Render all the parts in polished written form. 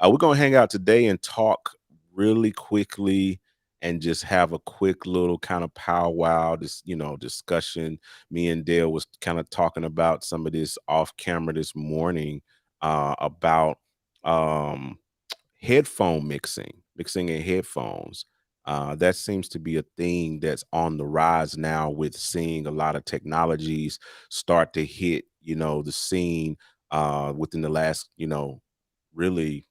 We're gonna hang out today and talk really quickly and just have a quick little kind of powwow, this discussion. Me and Dale was kind of talking about some of this off camera this morning about um headphone mixing in headphones. That seems to be a thing that's on the rise now, with seeing a lot of technologies start to hit, the scene within the last, really,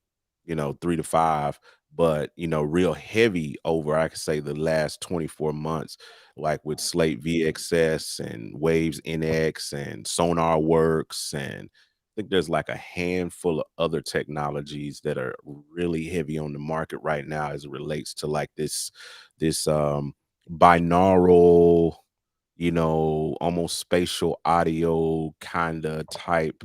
3 to 5, but real heavy over, I could say, the last 24 months, like with Slate VXS and Waves NX and Sonar Works, and I think there's like a handful of other technologies that are really heavy on the market right now as it relates to like this binaural, almost spatial audio kind of type,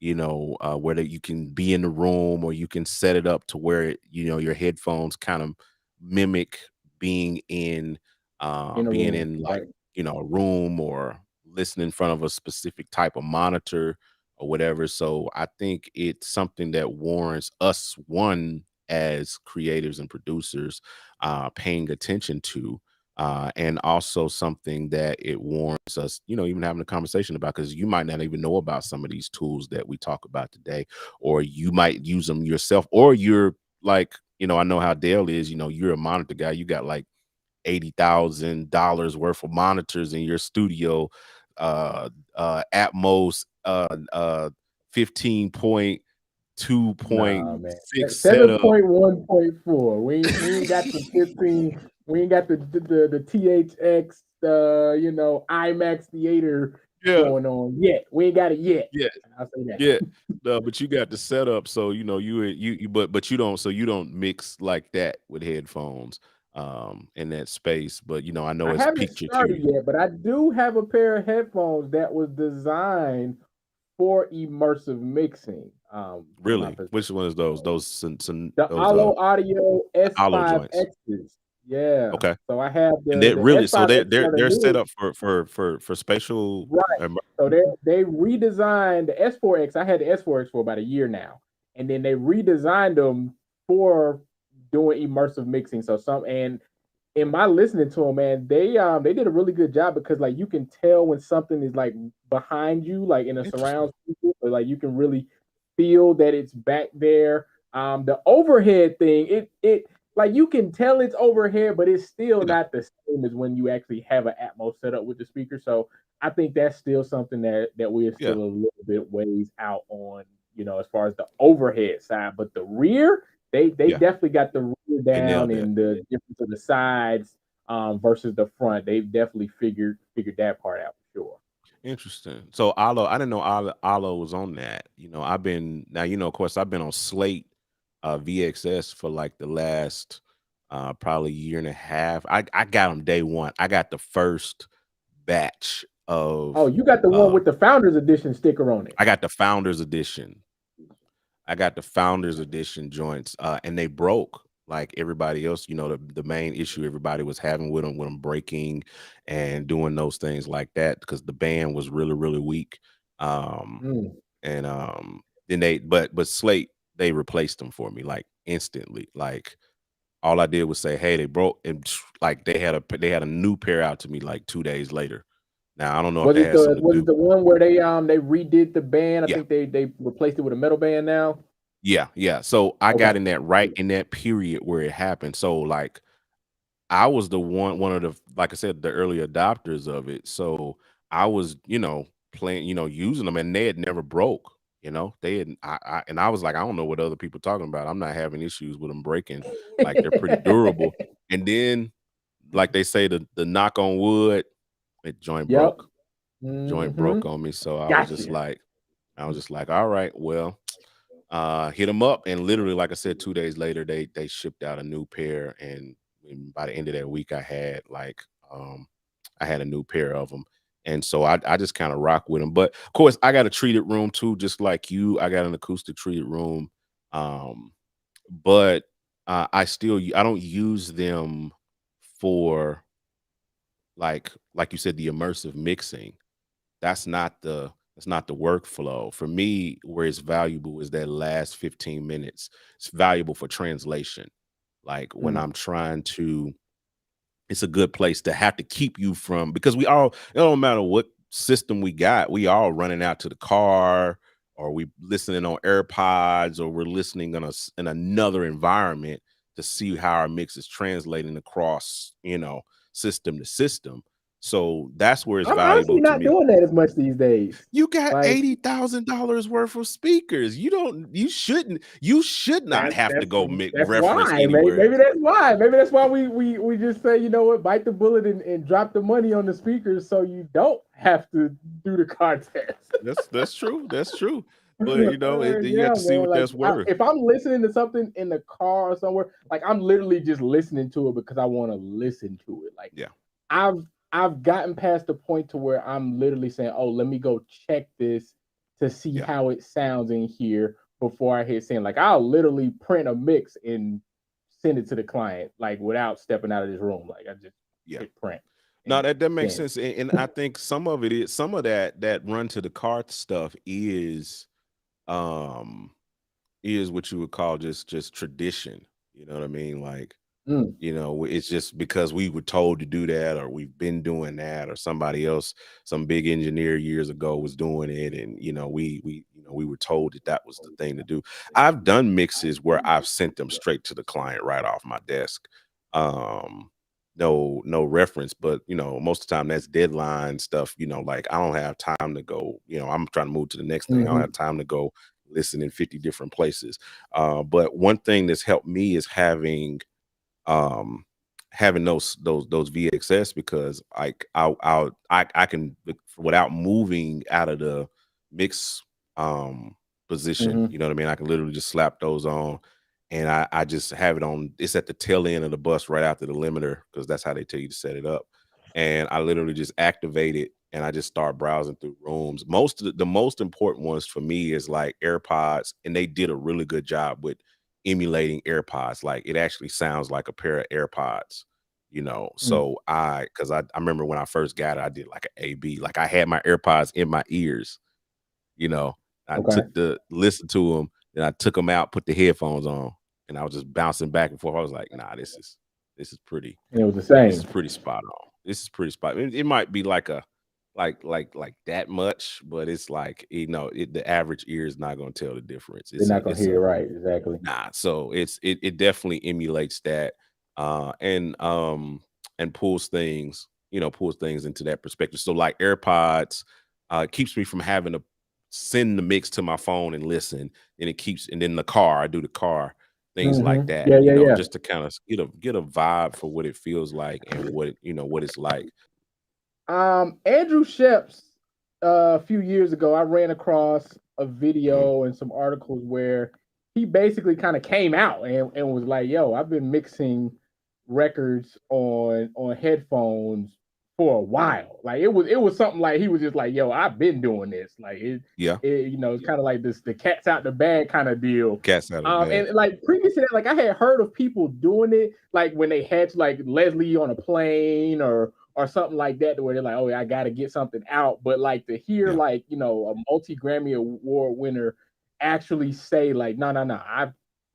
where that you can be in the room or you can set it up to where your headphones kind of mimic being in in a room, like right? a room, or listening in front of a specific type of monitor or whatever. So I think it's something that warrants us, one, as creatives and producers, paying attention to, and also something that it warrants us, even having a conversation about, because you might not even know about some of these tools that we talk about today, or you might use them yourself, or you're like, I know how Dale is, you're a monitor guy, you got like $80,000 worth of monitors in your studio, Atmos, 15.2.6 Nah, man. setup. 7.1.4. We ain't got the 15. We ain't got the THX IMAX theater Yeah, going on yet. We ain't got it yet. yeah, I'll say that. yeah. No, but you got the setup, so but you don't mix like that with headphones, in that space. But I know I it's haven't piqued your started curiosity. yet, but I do have a pair of headphones that was designed for immersive mixing. From my Really, perspective. which one is those? The Those Allo Audio hollow joints. S5Xs. Yeah. Okay. So I have And they're the really, so they're S5Xs they're are the they're set newest. up for spatial. Right. So they redesigned the S4X. I had the S4X for about a year now, and then they redesigned them for doing immersive mixing. So some and in my listening to them, man, they did a really good job because like you can tell when something is like behind you, like in a Interesting. surround speaker, but like you can really feel that it's back there. The overhead thing, it like you can tell it's overhead, but it's still Yeah, not the same as when you actually have an Atmos set up with the speaker. So I think that's still something that we're yeah, still a little bit ways out on, as far as the overhead side. But the rear, they yeah. definitely got the rear They down nailed that. and the difference of the sides versus the front. They've definitely figured that part out for sure. Interesting. So Alo, I didn't know Alo was on that. I've been now, of course, I've been on Slate VXS for like the last probably year and a half. I got them day one. I got the first batch Oh, of you got the one uh with the founders edition sticker on it. I got the founders edition. I got the founders edition joints, and they broke like everybody else. The main issue everybody was having with them breaking and doing those things like that, because the band was really, really weak. Um, Mm. and then but Slate, they replaced them for me like instantly. Like all I did was say, "Hey, they broke," and like they had a new pair out to me like 2 days later. Now I don't know if that has something to Was it do. the one where they redid the band? I Yeah. think they replaced it with a metal band now. Yeah, yeah. So I Okay. got in that right in that period where it happened. So like I was the one of the, like I said, the early adopters of it. So I was, playing, using them, and they had never broke. They had and I was like, I don't know what other people talking about. I'm not having issues with them breaking. Like they're pretty durable. And then, like they say, the knock on wood, it joint Yep. broke. Joint Mm-hmm. broke on me. So Gotcha. I was just like, all right, well, hit them up, and literally, like I said, 2 days later, they shipped out a new pair, and by the end of that week, I had a new pair of them, and so I just kind of rock with them. But of course, I got a treated room too, just like you. I got an acoustic treated room, um, but I don't use them for like you said, the immersive mixing. That's not That's not the workflow. For me, where it's valuable is that last 15 minutes. It's valuable for translation. Like when Mm. I'm trying to, it's a good place to have to keep you from, because we all, it don't matter what system we got, we all running out to the car, or we listening on AirPods, or we're listening in another environment to see how our mix is translating across, system to system. So that's where it's I'm honestly valuable to not me. doing that as much these days. You got Like $80,000 worth of speakers. You should not have to go that's reference why. anywhere Maybe else. that's why. Maybe that's why we just say, you know what, bite the bullet and drop the money on the speakers so you don't have to do the contest. That's true. That's true. But you have Yeah, to see man. what Like that's worth. if I'm listening to something in the car or somewhere, like I'm literally just listening to it because I want to listen to it. Like Yeah. I've I've gotten past the point to where I'm literally saying, "Oh, let me go check this to see Yeah. how it sounds in here before I hit send." Like I'll literally print a mix and send it to the client, like without stepping out of this room. Like I just Yeah. hit print No, and that makes send. sense. And I think some of that run to the cart stuff um is what you would call just tradition. You know what I mean? Like, Mm, it's just because we were told to do that, or we've been doing that, or somebody else, some big engineer years ago was doing it, and we were told that that was the thing to do. I've done mixes where I've sent them straight to the client right off my desk. Um, no reference, but most of the time that's deadline stuff. Like I don't have time to go. I'm trying to move to the next thing. I don't have mhm, time to go listen in 50 different places. But one thing that's helped me is um having those VXS, because like I can, without moving out of the mix position, mhm, you know what I mean? I can literally just slap those on, and I just have it on. It's at the tail end of the bus right after the limiter, because that's how they tell you to set it up. And I literally just activate it, and I just start browsing through rooms. Most of the most important ones for me is like AirPods, and they did a really good job with emulating AirPods. Like it actually sounds like a pair of AirPods, mm. So because I remember when I first got it, I did like an AB. Like I had my AirPods in my ears, you know. I Okay, took the listen to them, then I took them out, put the headphones on, and I was just bouncing back and forth. I was like, nah, this is pretty and it was the this is same. pretty spot on. This is pretty spot. It might be like a like that much, but it's like, the average ear is not going to tell the difference. They're It's a not gonna it's hear it a right. Exactly. Nah, so it definitely emulates that, and pulls things into that perspective. So like AirPods, it keeps me from having to send the mix to my phone and listen, and then the car, I do the car, things like Mhm. that, Yeah, yeah, yeah. just to kind of get a vibe for what it feels like, and what it's like. Andrew Sheps, a few years ago, I ran across a Mhm. video and some articles where he basically kind of came out and was like, "Yo, I've been mixing records on headphones for a while." Like it was something like he was just like, "Yo, I've been doing this." Like Yeah, it's kind of like this the cat's out the bag kind of deal. cat's out of the bag. And like previous to that, like I had heard of people doing it, like when they had to like Leslie on a plane or something like that, where they're like, "Oh, I got to get something out." But like to hear Yeah, like a multi Grammy award winner actually say like, "No, no, no, I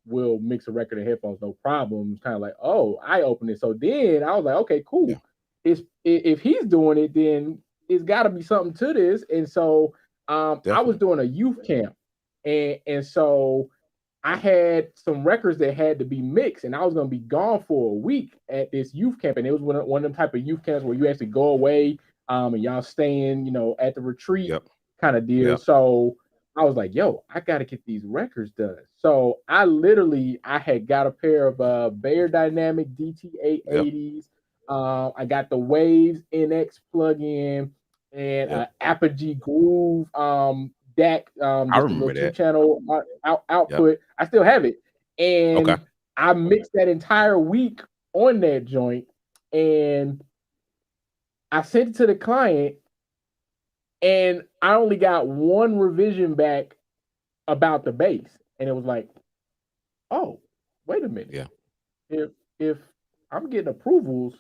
will mix a record in headphones, no problem." It's kind of like, oh, I opened it. So then I was like, okay, yeah, cool. If he's doing it, then it's got to be something to this. And so I was definitely. doing a youth camp, and so I had some records that had to be mixed, and I was going to be gone for a week at this youth camp, and it was one of them type of youth camps where you actually go away, and y'all staying, at the retreat Yep, kind of deal. yep, So I was like, "Yo, I got to get these records done." So I had got a pair of Bayer Dynamic yep, DT880s. I got the Waves NX plugin and yep. Apogee Groove DAC, I just a little remember that. two-channel Yep. output. I still have it, Okay. and I mixed that entire week on that joint, and I sent it to the client, and I only got one revision back about the bass, and it was like, oh, wait a minute, Yeah. if I'm getting approvals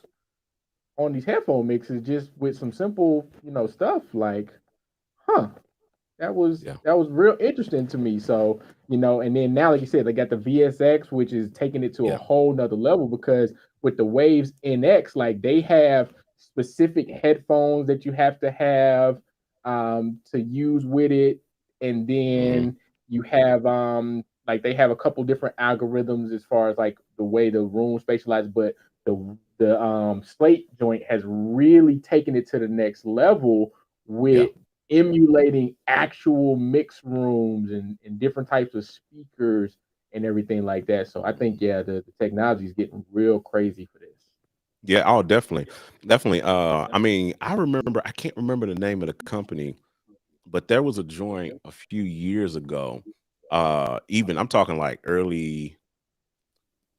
on these headphone mixes just with some simple, stuff like, huh. Yeah. that was real interesting to me. So, and then now, like you said, they got the VSX, which is taking it to a Yeah. whole nother level because with the Waves NX, like they have specific headphones that you have to have to use with it. And Hmm. then you have like they have a couple different algorithms as far as like the way the room spatialized, but the Slate joint has really taken it to the next level Yeah. with emulating actual mix rooms and different types of speakers and everything like that. So I think Mhm. the technology is getting real crazy for this. Yeah. Oh, definitely. Definitely. I mean, I can't remember the name of the company, but there was a joint a few years ago. Even I'm talking like early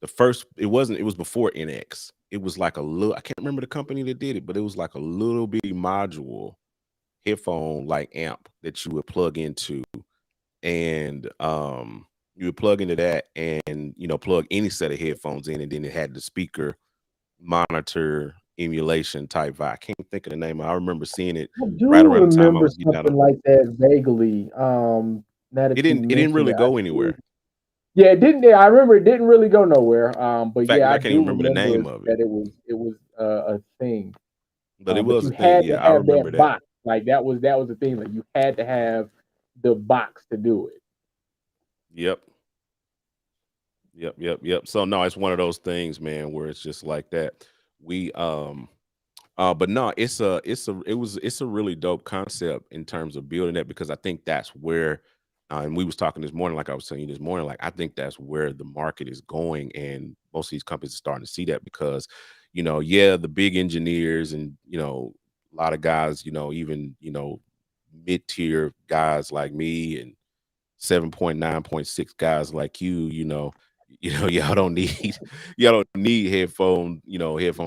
the first it was before NX. It was like a little I can't remember the company that did it, but it was like a little bitty module headphone like amp that you would plug into and you would plug into that and plug any set of headphones in and then it had the speaker monitor emulation type vibe. I can't think of the name. I remember seeing it I right do around the time I remember was getting out something of like that vaguely. Now that you it didn't mentioned really it, I go do. anywhere. Yeah, it didn't. Yeah, I remember it didn't really go nowhere. In But fact, yeah, I I can't even do remember the remember name of it. that it was a thing. But it But was you a thing. had to Yeah, I have remember that that. box. Like that was the thing. Like you had to have the box to do it. Yep. Yep, yep, yep. So no, it's one of those things, man, where it's just like that. We but no, it's a really dope concept in terms of building that because I think that's where and we was talking this morning, like I was telling you this morning, like I think that's where the market is going, and most of these companies are starting to see that because, yeah, the big engineers and a lot of guys, even mid-tier guys like me and 7.9.6 guys like y'all don't need y'all don't need headphone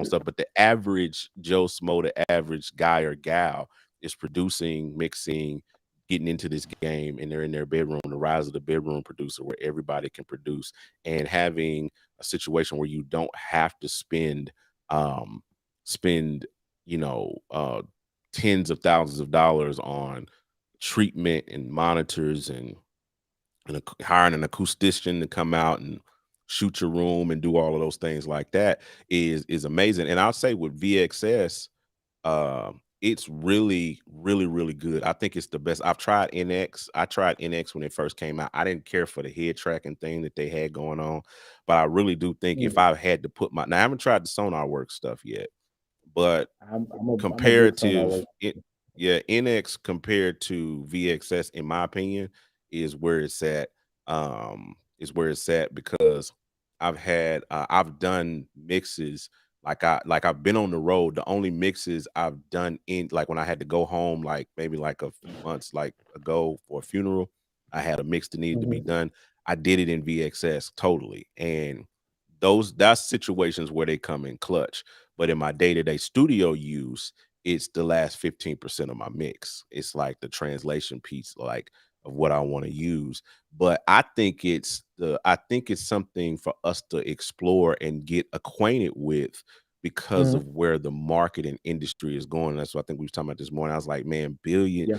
stuff. But the average Joe Smo, the average guy or gal is producing, mixing, getting into this game, and they're in their bedroom, the rise of the bedroom producer where everybody can produce and having a situation where you don't have to um spend, you know, uh tens of thousands of dollars on treatment and monitors and hiring an acoustician to come out and shoot your room and do all of those things like that is amazing. And I'll say with VXS, it's really, really, really good. I think it's the best. I've tried NX. I tried NX when it first came out. I didn't care for the head tracking thing that they had going on, but I really do think if Mm. I had to put now I haven't tried the Sonar Works stuff yet, but I'm a big comparative Sonar. it yeah, NX compared to VXS, in my opinion, is where it's at. Is where it's at because I've done mixes I've been on the road. The only mixes I've done in like when I had to go home, like maybe like a few months like ago for a funeral, I had a mix that needed to be Mhm. done. I did it in VXS totally. And that's situations where they come in clutch. But in my day-to-day studio use, it's the last 15% of my mix. It's like the translation piece, like of what I want to use. But I think it's something for us to explore and get acquainted with because Mhm. of where the market and industry is going. That's what I think we were talking about this morning. I was like, man, Yeah.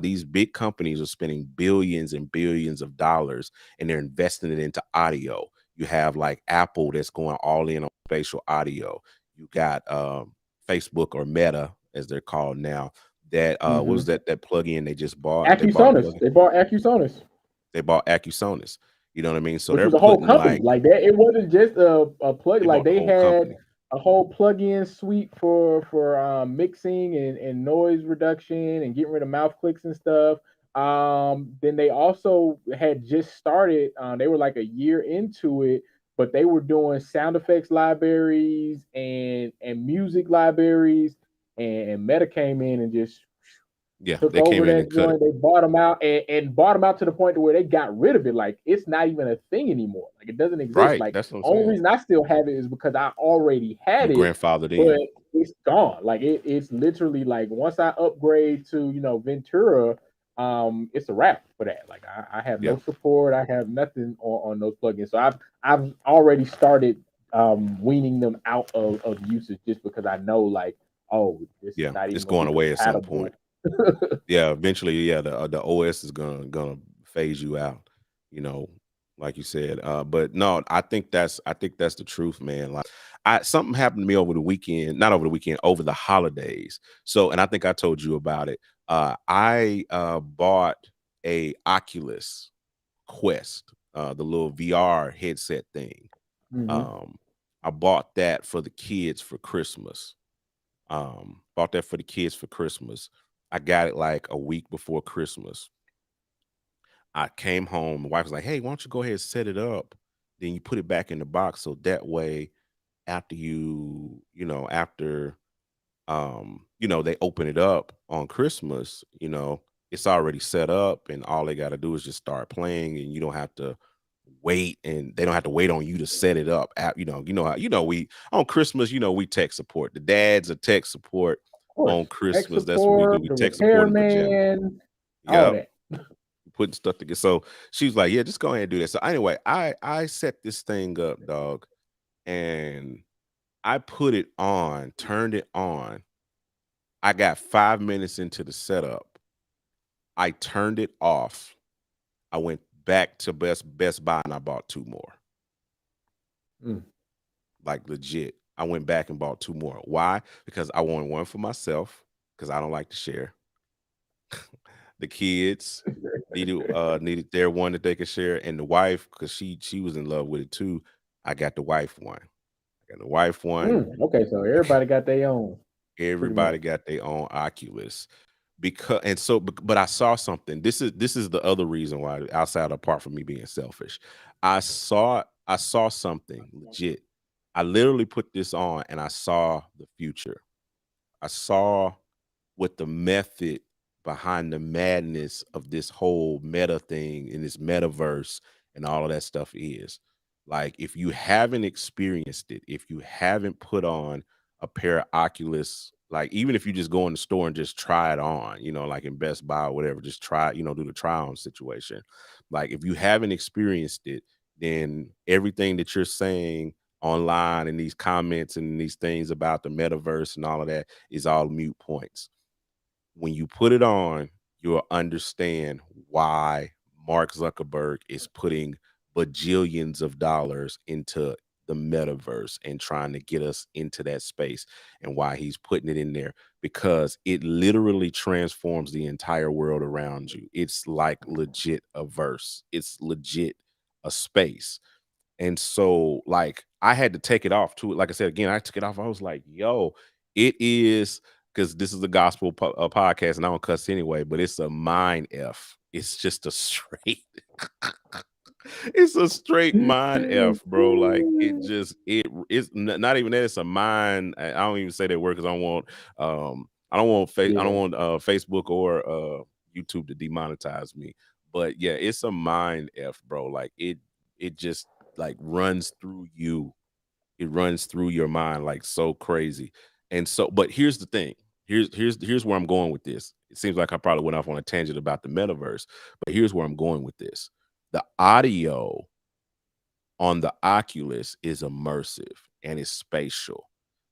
these big companies are spending billions and billions of dollars and they're investing it into audio. You have like Apple that's going all in on spatial audio. You got Facebook or Meta, as they're called now. That what was Mhm. that plug-in they just bought? They bought a Acusonus. plug-in. They bought Acusonus, They bought Acusonus. You know what I mean? So which they're was a whole putting company. like Like that, it wasn't just a plug. they Like bought the they whole had company. a whole plug-in suite for mixing and noise reduction and getting rid of mouth clicks and stuff. Then they also had just started. They were like a year into it, but they were doing sound effects libraries and music libraries. And Meta came in and just Yeah, took they came over in that and cut it. joint. They bought them out and bought them out to the point to where they got rid of it. Like it's not even a thing anymore. Like it doesn't exist. Right. Like That's what I'm only saying. reason I still have it is because I already had You it, grandfathered but in. it's gone. Like it's literally like once I upgrade to Ventura, it's a wrap for that. Like I have Yeah. no support. I have nothing on those plugins. So I've already started weaning them out of usage just because I know like, oh, this is Yeah. not It's even gonna going be away at some point. compatible. Yeah, eventually, yeah, the OS is gonna phase you out, you know, like you said. But no, I think that's the truth, man. Like, something happened to me over the weekend, not over the weekend, over the holidays. So, and I think I told you about it. I bought a Oculus Quest, the little VR headset thing. Mhm. Um, I bought that for the kids for Christmas. Bought that for the kids for Christmas. I got it like a week before Christmas. I came home. My wife was like, "Hey, why don't you go ahead and set it up? Then you put it back in the box so that way, after they open it up on Christmas, it's already set up, and all they got to do is just start playing, and you don't have to wait, and they don't have to wait on you to set it up. We on Christmas, we tech support. The dads are tech support Of course. on Tech Christmas. That's what we support, do. We the tech support in pajamas. repairman, all Yep, that. putting stuff together. So she was like, "Yeah, just go ahead and do that." So anyway, I set this thing up, dog, and I put it on, turned it on. I got 5 minutes into the setup. I turned it off. I went back to Best Buy and I bought two more. Mm. Like legit. I went back and bought two more. Why? Because I wanted one for myself because I don't like to share. The kids needed their one that they could share, and the wife because she was in love with it too. I got the wife one. I got the wife one. Okay, so everybody got their own, pretty much. Everybody got their own Oculus. Because and so but I saw something. This is the other reason why, outside apart from me being selfish. I saw something legit. I literally put this on and I saw the future. I saw what the method behind the madness of this whole meta thing in this metaverse and all of that stuff is. Like, if you haven't experienced it, if you haven't put on a pair of Oculus, like even if you just go in the store and just try it on, like in Best Buy or whatever, just try, do the try on situation. Like, if you haven't experienced it, then everything that you're saying online and these comments and these things about the metaverse and all of that is all mute points. When you put it on, you'll understand why Mark Zuckerberg is putting bajillions of dollars into the metaverse and trying to get us into that space, and why he's putting it in there, because it literally transforms the entire world around you. It's like legit a verse. It's legit a space. And so, like, I had to take it off too. Like I said, again, I took it off. I was like, yo, it is, because this is a gospel podcast and I don't cuss anyway, but it's a mind F. It's just a straight, it's a straight mind F, bro. Like, it's not even that. It's a mind. I don't even say that word because I don't Yeah. want Facebook or YouTube to demonetize me. But yeah, it's a mind F, bro. Like, it just like runs through you. It runs through your mind like so crazy. And so, but here's the thing. Here's where I'm going with this. It seems like I probably went off on a tangent about the metaverse, but here's where I'm going with this. The audio on the Oculus is immersive and it's spatial.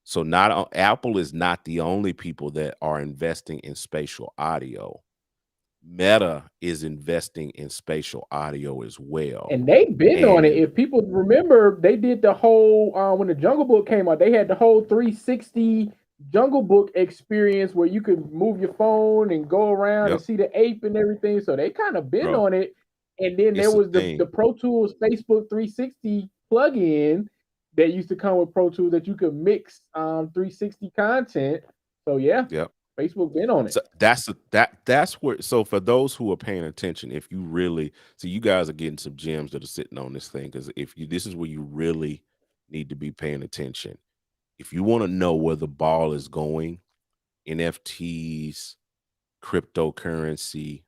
So Apple is not the only people that are investing in spatial audio. Meta is investing in spatial audio as well. And they've been on it. And If people remember, they did the whole when the Jungle Book came out, they had the whole 360 Jungle Book experience where you could move your phone and go around and yep, see the ape and everything. So they kind of been bro, on it. And then there it's a was the thing. Pro Tools Facebook 360 plugin that used to come with Pro Tools that you could mix 360 content. So yeah, Yep. Facebook been on it. So that's where, so for those who are paying attention, if you really, so you guys are getting some gems that are sitting on this thing, because if you this is where you really need to be paying attention. If you want to know where the ball is going, NFTs, cryptocurrency,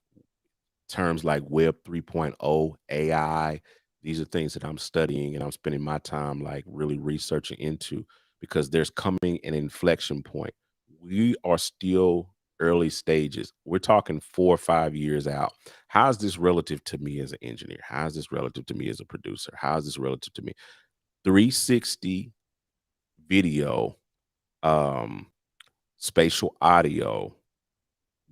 terms like Web 3.0, AI, these are things that I'm studying and I'm spending my time like really researching into, because there's coming an inflection point. We are still early stages. We're talking 4 or 5 years out. How is this relative to me as an engineer? How is this relative to me as a producer? How is this relative to me? 360 video, um, spatial audio,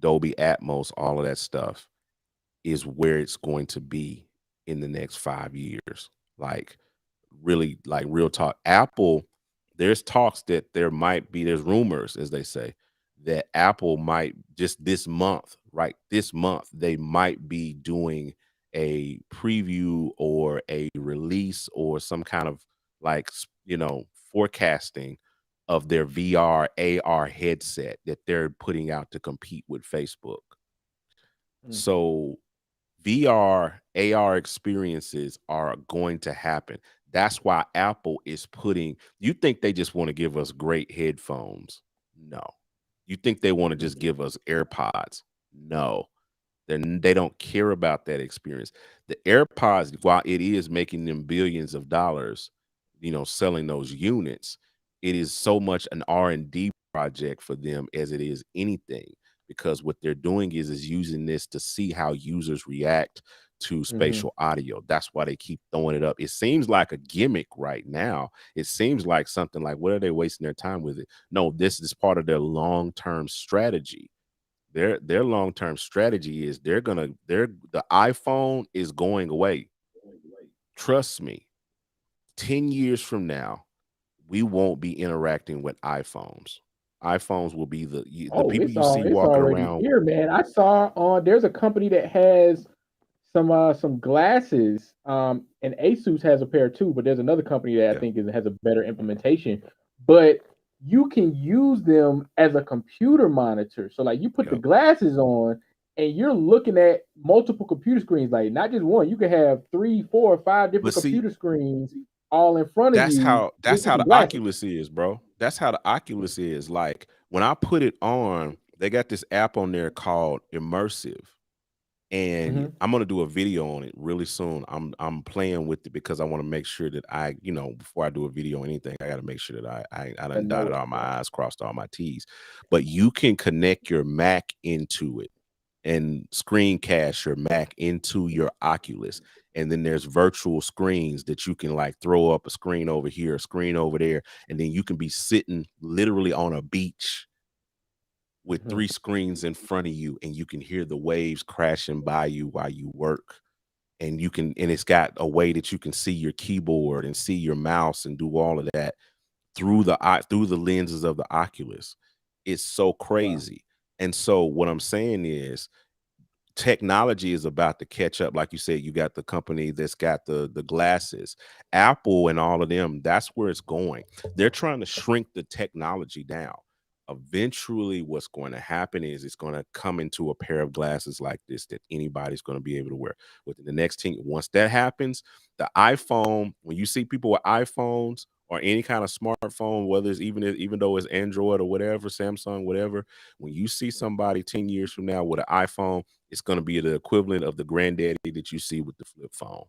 Dolby Atmos, all of that stuff is where it's going to be in the next 5 years. Like, really, like, real talk. Apple, there's talks that there's rumors, as they say, that Apple might just this month, right? This month, they might be doing a preview or a release or some kind of like, forecasting of their VR AR headset that they're putting out to compete with Facebook. Mm. So VR, AR experiences are going to happen. That's why Apple is putting, you think they just want to give us great headphones? No. You think they want to just give us AirPods? No. They don't care about that experience. The AirPods, while it is making them billions of dollars, selling those units, it is so much an R&D project for them as it is anything, because what they're doing is using this to see how users react to Mhm. spatial audio. That's why they keep throwing it up. It seems like a gimmick right now. It seems like something like, what are they wasting their time with it? No, this is part of their long-term strategy. Their long-term strategy is the iPhone is going away. Trust me, 10 years from now, we won't be interacting with iPhones. iPhones will be the Oh, people you see it's walking already around. here, man. I saw on there's a company that has some glasses. And Asus has a pair too, but there's another company that I Yeah, think has a better implementation. But you can use them as a computer monitor. So like you put the yep. glasses on and you're looking at multiple computer screens, like not just one. You can have 3, 4, or 5 But different see, computer screens all in front of that's you how just that's with how the the glasses. Oculus is, bro. That's how the Oculus is. Like, when I put it on, they got this app on there called Immersive. And Hmm. I'm gonna do a video on it really soon. I'm playing with it because I want to make sure that before I do a video or anything, I got to make sure that I I done know dotted it. all my Yeah. I's, crossed all my T's. But you can connect your Mac into it and screencast your Mac into your Oculus. And then there's virtual screens that you can like throw up a screen over here, a screen over there, and then you can be sitting literally on a beach with Mhm. 3 screens in front of you, and you can hear the waves crashing by you while you work. And it's got a way that you can see your keyboard and see your mouse and do all of that through the lenses of the Oculus. It's so Wow. crazy. And so what I'm saying is, technology is about to catch up. Like you said, you got the company that's got the glasses, Apple and all of them. That's where it's going. They're trying to shrink the technology down. Eventually what's going to happen is it's going to come into a pair of glasses like this that anybody's going to be able to wear within the next 10. Once that happens, the iPhone, when you see people with iPhones or any kind of smartphone, whether it's even though it's Android or whatever, Samsung, whatever, when you see somebody 10 years from now with an iPhone, it's going to be the equivalent of the granddaddy that you see with the flip phone.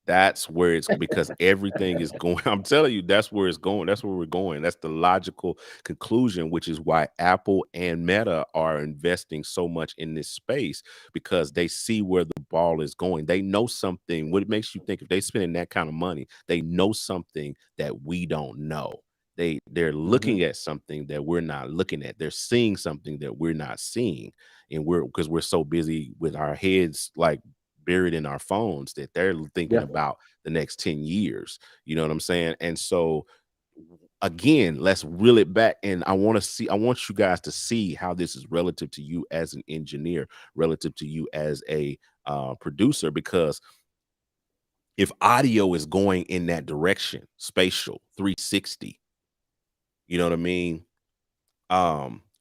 That's where it's, because everything is going. I'm telling you, that's where it's going. That's where we're going. That's the logical conclusion, which is why Apple and Meta are investing so much in this space, because they see where the ball is going. They know something. What makes you think if they spending that kind of money, they know something that we don't know. They're Mhm. looking at something that we're not looking at. They're seeing something that we're not seeing. And because we're so busy with our heads like buried in our phones that they're thinking Yeah. about the next 10 years. You know what I'm saying? And so again, let's reel it back. And I want you guys to see how this is relative to you as an engineer, relative to you as a producer, because if audio is going in that direction, spatial 360, you know what I mean?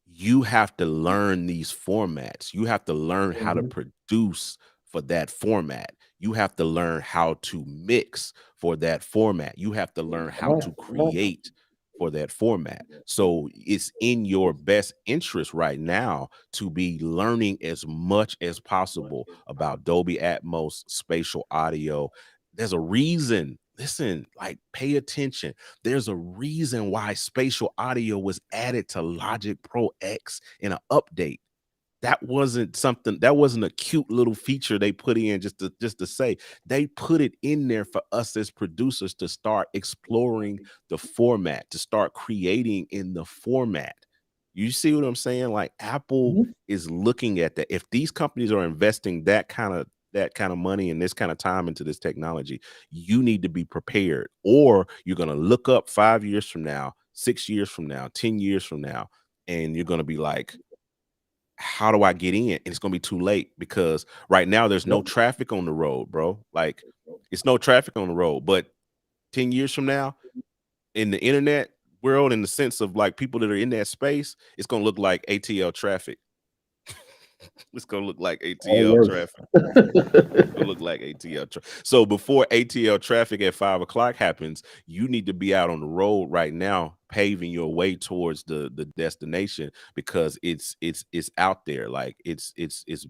You have to learn these formats. You have to learn how to Mhm. produce for that format. You have to learn how to mix for that format. You have to learn Come how on. to Come on. create for that format. So it's in your best interest right now to be learning as much as possible about Dolby Atmos, spatial audio. There's a reason. Listen, like, pay attention. There's a reason why spatial audio was added to Logic Pro X in an update. That wasn't a cute little feature they put in just to say. They put it in there for us as producers to start exploring the format, to start creating in the format. You see what I'm saying? Like Apple is looking at that. If these companies are investing that kind of money and this kind of time into this technology, you need to be prepared, or you're going to look up 5 years from now, 6 years from now, 10 years from now, and you're going to be like, how do I get in? And it's going to be too late, because right now there's no Yep. traffic on the road, bro. Like, it's no traffic on the road, but 10 years from now, in the internet world, in the sense of like people that are in that space, it's going to look like ATL traffic. It's going to look like Or ATL worse. traffic. Look like ATL. So before ATL traffic at 5 o'clock happens, you need to be out on the road right now, paving your way towards the destination, because it's out there, like it's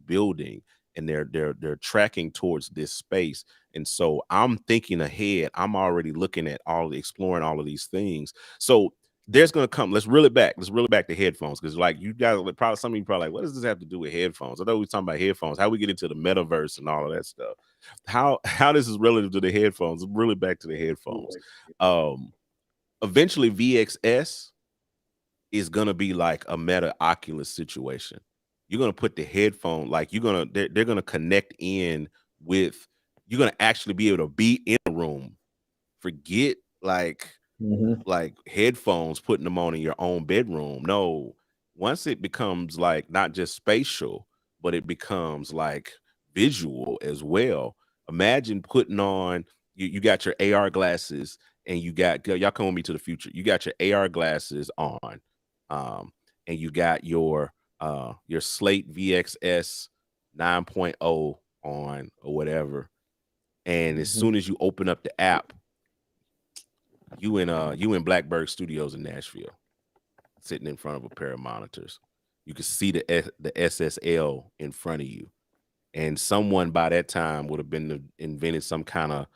building, and they're tracking towards this space. And so I'm thinking ahead. I'm already looking at exploring all of these things. So there's gonna come. Let's reel it back. Let's reel it back to headphones, because like you guys, probably some of you probably like, what does this have to do with headphones? I thought we were talking about headphones. How we get into the metaverse and all of that stuff. How this is relative to the headphones? Really back to the headphones. Eventually, VXS is gonna be like a Meta Oculus situation. You're gonna put the headphone, like they're gonna connect in with. You're gonna actually be able to be in a room. Forget like headphones, putting them on in your own bedroom. No, once it becomes like not just spatial, but it becomes like visual as well. Imagine putting on, you got your AR glasses, and you got, y'all come with me to the future. You got your AR glasses on, um, and you got your Slate VXS 9.0 on or whatever. And as soon as you open up the app, you in Blackbird Studios in Nashville, sitting in front of a pair of monitors. You can see the SSL in front of you, and someone by that time would have been invented some kind of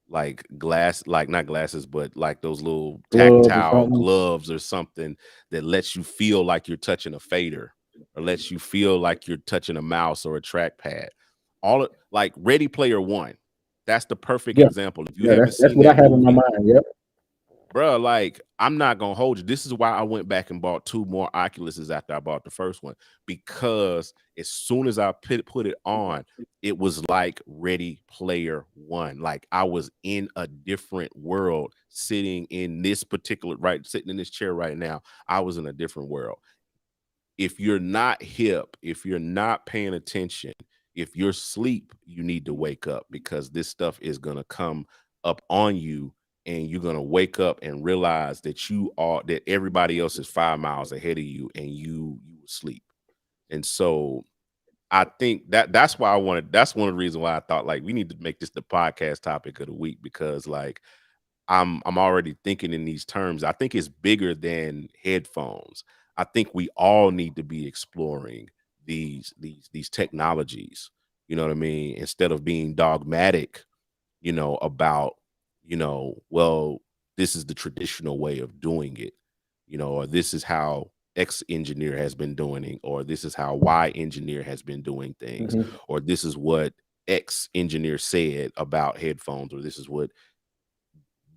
like glass, like not glasses, but like those little tactile gloves or something that lets you feel like you're touching a fader, or lets you feel like you're touching a mouse or a trackpad. Like Ready Player One. That's the perfect example. If you haven't that's seen what I that have in my movie, mind. Yep. bro, like, I'm not gonna hold you. This is why I went back and bought 2 more Oculuses after I bought the first one, because as soon as I put it on, it was like Ready Player One. Like I was in a different world, sitting in this sitting in this chair right now. I was in a different world. If you're not hip, if you're not paying attention, if you're asleep, you need to wake up, because this stuff is gonna come up on you, and you're gonna wake up and realize that everybody else is 5 miles ahead of you, and you asleep. And so I think that's why that's one of the reasons why I thought like we need to make this the podcast topic of the week, because like I'm already thinking in these terms. I think it's bigger than headphones. I think we all need to be exploring these technologies. You know what I mean? Instead of being dogmatic, about, well, this is the traditional way of doing it, or this is how X engineer has been doing it, or this is how Y engineer has been doing things, or this is what X engineer said about headphones, or this is what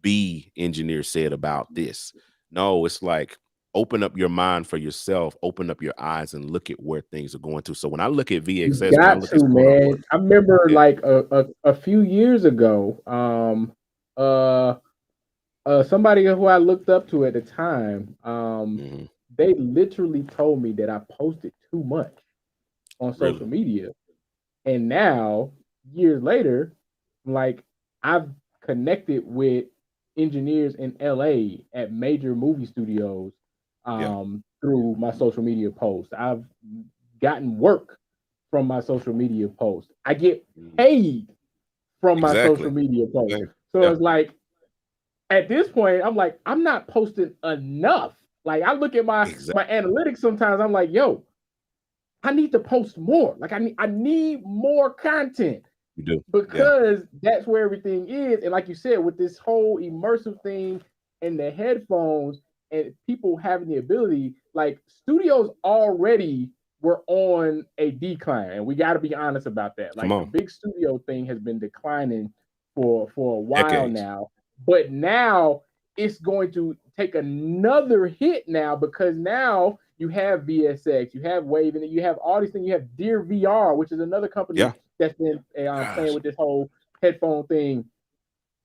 B engineer said about this. No, it's like, open up your mind for yourself, open up your eyes, and look at where things are going to. So when I look at You VXS, when I got look to, at quote unquote, man. I remember yeah, like a few years ago, somebody who I looked up to at the time, mhm, they literally told me that I posted too much on really, social media. And now, years later, like I've connected with engineers in LA at major movie studios yeah, through my social media posts. I've gotten work from my social media posts. I get mhm, paid from my social exactly, media posts. same, So yeah, it's like at this point, I'm like, I'm not posting enough. Like I look at my exactly, analytics sometimes, I'm like, yo, I need to post more. Like I need more content you do, yeah, because that's where everything is. And like you said, with this whole immersive thing and the headphones and people having the ability, like studios already were on a decline. And we got to be honest about that. come Like the on, big studio thing has been declining for a while decades, now. But now it's going to take another hit now because now you have VSX, you have Wave, and then you have all these things. You have Deer VR, which is another company Yeah. that's been playing Gosh. with this whole headphone thing.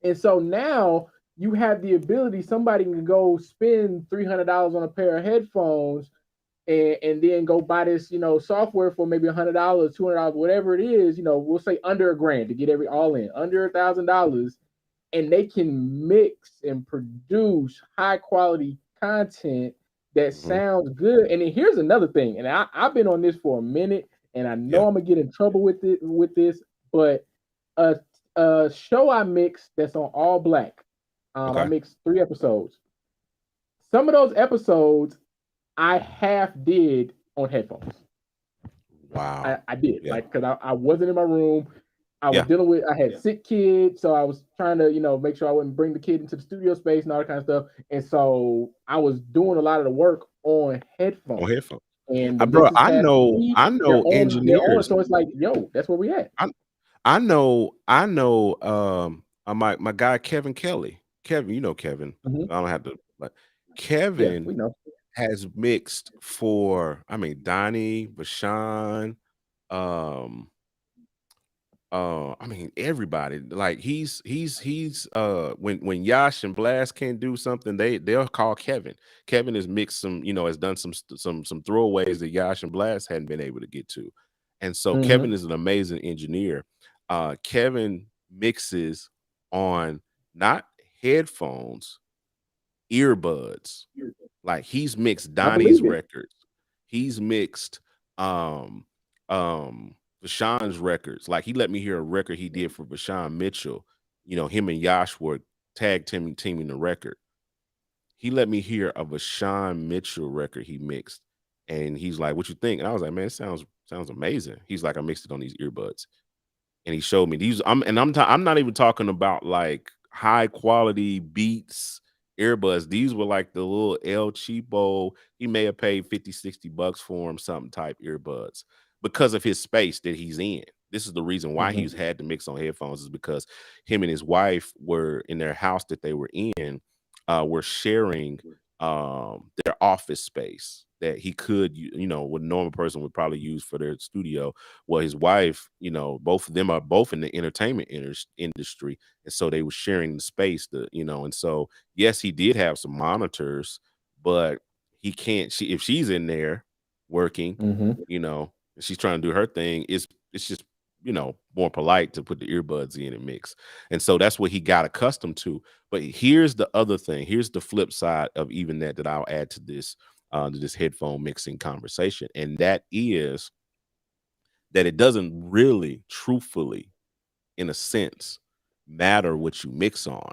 And so now you have the ability, somebody can go spend $300 on a pair of headphones and then go buy this, software for maybe $100, $200, whatever it is, we'll say under $1,000 to get all in, under $1,000, and they can mix and produce high quality content that Mhm. sounds good. And then here's another thing, and I've been on this for a minute, and I know Yeah. I'm gonna get in trouble with this, but a, a show I mixed that's on all black. I Okay. mixed 3 episodes. Some of those episodes I half did on headphones. I, Wow. I did, Yeah. like, because I wasn't in my room. I was Yeah. dealing with, I had sick kids, so I was trying to, make sure I wouldn't bring the kid into the studio space and all that kind of stuff. And so I was doing a lot of the work on On headphones. headphones. And the Bro, mixes passed to me, I they're know on, they're on. engineers. So it's like, yo, that's where we at. I know my guy Kevin Kelly. Kevin, you know Kevin. Mhm. I don't have to, but Yeah, Kevin we know. has mixed for, I mean, Donnie, Bashan, um, I mean, everybody. Like he's when Yash and Blast can't do something, they'll call Kevin. Kevin has mixed some, has done some throwaways that Yash and Blast hadn't been able to get to. And so Kevin Mhm. is an amazing engineer. Kevin mixes on not headphones, earbuds. Like he's mixed I Donnie's believe it. records. He's mixed um Vashawn's records. Like he let me hear a record he did for Vashawn Mitchell. Him and Yash were teaming the record. He let me hear a Vashawn Mitchell record he mixed. And he's like, "What you think?" And I was like, "Man, it sounds amazing." He's like, "I mixed it on these earbuds." And he showed me these. I'm not even talking about like high quality Beats earbuds. These were like the little El Cheapo. He may have paid 50-60 bucks for him, something type earbuds, because of his space that he's in. This is the reason why he's Mhm. had to mix on headphones, is because him and his wife were in their house that they were in, were sharing their office space that he could, what a normal person would probably use for their studio. Well, his wife, both of them are both in the entertainment industry, and so they were sharing the space. And so yes, he did have some monitors, but he can't. If she's in there working, Mhm. and she's trying to do her thing, it's just more polite to put the earbuds in and mix. And so that's what he got accustomed to. But here's the other thing. Here's the flip side of even that I'll add to this headphone mixing conversation, and that is that it doesn't really, truthfully, in a sense, matter what you mix on.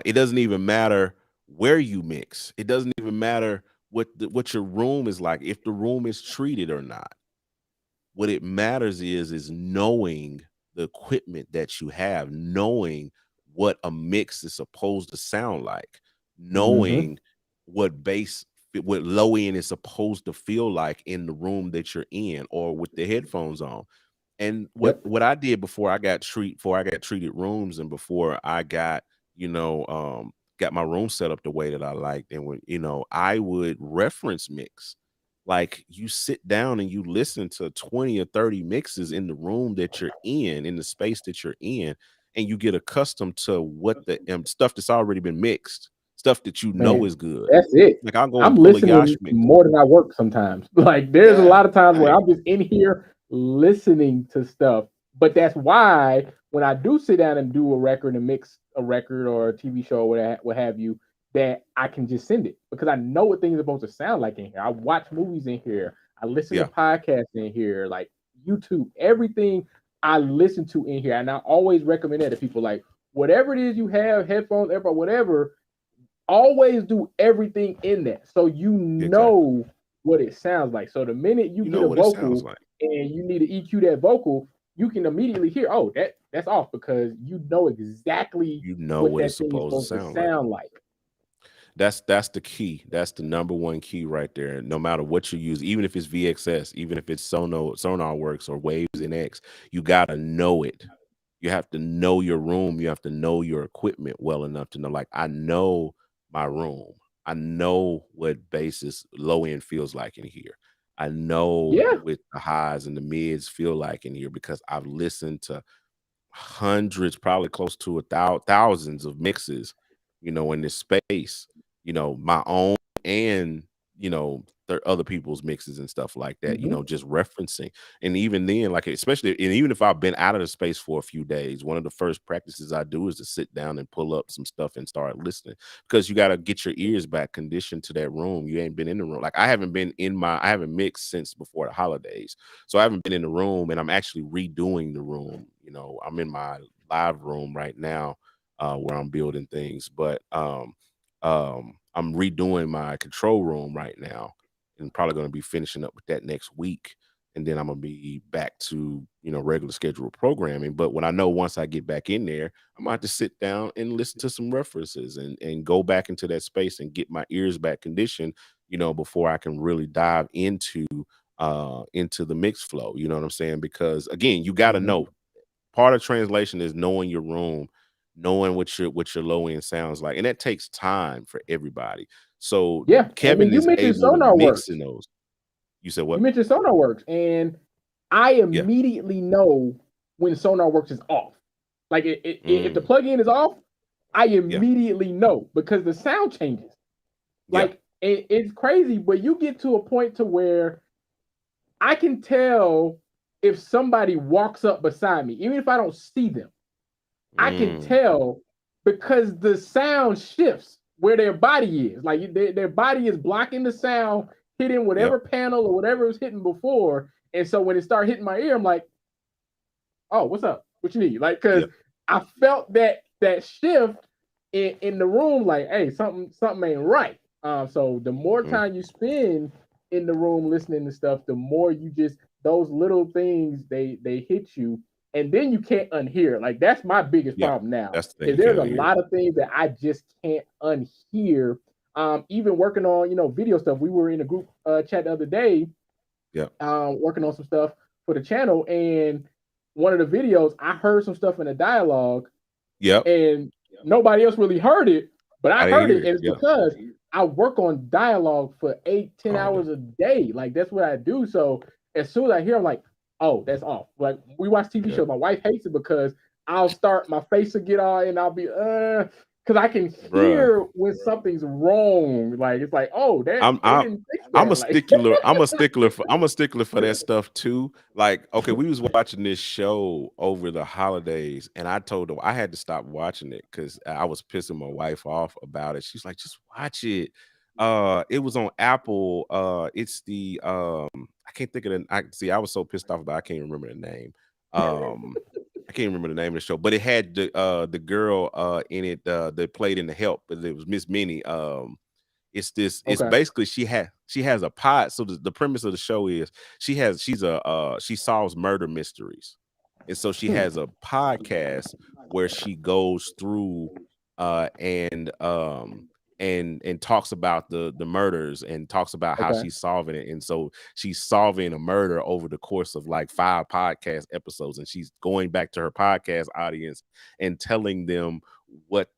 It doesn't even matter where you mix. It doesn't even matter what your room is like, if the room is treated or not. What it matters is knowing the equipment that you have, knowing what a mix is supposed to sound like, Mhm. knowing what low end is supposed to feel like in the room that you're in or with the headphones on. And what Yep. what I did before I got treated rooms, and before I got my room set up the way that I liked, and when I would reference mix. Like, you sit down and you listen to 20 or 30 mixes in the room that you're in the space that you're in, and you get accustomed to what the stuff that's already been mixed, stuff that Man, is good. that's it. Like, I'll go I'm and pull a Yash listening mix. more than I work sometimes. Like there's a Yeah, lot of times where right. I'm just in here listening to stuff. But that's why when I do sit down and do a record and mix a record or a TV show or what have you, that I can just send it because I know what things are supposed to sound like in here. I watch movies in here. I listen to Yeah, podcasts in here, like YouTube, everything I listen to in here. And I always recommend that to people, like whatever it is you have, headphones, AirPods, whatever, always do everything in that so you exactly. know what it sounds like. So the minute you You get know a what it sounds vocal like. and you need to EQ that vocal, you can immediately hear, oh, that's off because you know exactly You know what what it's that thing is supposed to supposed to sound like. sound like. That's the key. That's the number one key right there. No matter what you use, even if it's VXS, even if it's Sonar Works or Waves NX, you gotta know it. You have to know your room. You have to know your equipment well enough to know, like, I know my room. I know what bass low end feels like in here. I know Yeah. what the highs and the mids feel like in here because I've listened to hundreds, probably close to thousands of mixes, in this space, my own and other people's mixes and stuff like that, Mhm. just referencing. And even then, like especially and even if I've been out of the space for a few days, one of the first practices I do is to sit down and pull up some stuff and start listening because you got to get your ears back conditioned to that room. You ain't been in the room. Like I haven't mixed since before the holidays. So I haven't been in the room and I'm actually redoing the room. I'm in my live room right now where I'm building things, but I'm redoing my control room right now and probably going to be finishing up with that next week. And then I'm gonna be back to regular scheduled programming. But when I know once I get back in there, I'm gonna have to sit down and listen to some references and go back into that space and get my ears back conditioned, before I can really dive into the mix flow. You know what I'm saying? Because again, you got to Mhm. know part of translation is knowing your room, knowing what your low end sounds like, and that takes time for everybody. So Yeah. I mean, Kevin you is mentioned able to Sonar mix in Works. those. You said You what? mentioned Sonar Works, and I Yeah. immediately know when Sonar Works is off. Like if the Mm, plugin is off, I yeah. immediately know because the sound changes. Yeah. Like it's crazy, but you get to a point to where I can tell if somebody walks up beside me, even if I don't see them. I can Mm, tell because the sound shifts where their body is. Like their body is blocking the sound, hitting yep. whatever panel or whatever it was hitting before. And so when it started hitting my ear, I'm like, oh, what's up? What you need? Like, cause Yep. I felt that shift in the room, like, hey, something ain't right. So the more Mm, time you spend in the room listening to stuff, the more you just those little things they hit you, and then you can't unhear it. Like that's my biggest yep. problem now. That's the thing Is you there's a can't hear. lot of things that I just can't unhear. Even working on video stuff. We were in a group chat the other day, Yep. working on some stuff for the channel, and one of the videos I heard some stuff in the dialogue, Yep. and nobody else really heard it, but I I didn't heard hear it, it. and it's Yeah. because I work on dialogue for 8-10 Oh, hours a day. Like that's what I do. So as soon as I hear, I'm like, oh, that's off. Like we watch TV yeah. shows. My wife hates it because I'll start, my face will get all, and I'll be because I can Bruh. hear when something's wrong. Like it's like, oh, that I'm they I didn't fix I'm a that. Like stickler. I'm a stickler for that stuff too. Like, okay, we was watching this show over the holidays, and I told her I had to stop watching it because I was pissing my wife off about it. She's like, just watch it. It was on Apple. It's the I can't think of I was so pissed off about it, I can't remember the name. Um I can't remember the name of the show, but it had the girl in it that played in the help, but it was Miss Minnie. It's okay. basically she has a pod. So the premise of the show is she solves murder mysteries. And so she Hmm. has a podcast where she goes through and talks about the murders and talks about how Okay. she's solving it. And so she's solving a murder over the course of like 5 podcast episodes, and she's going back to her podcast audience and telling them what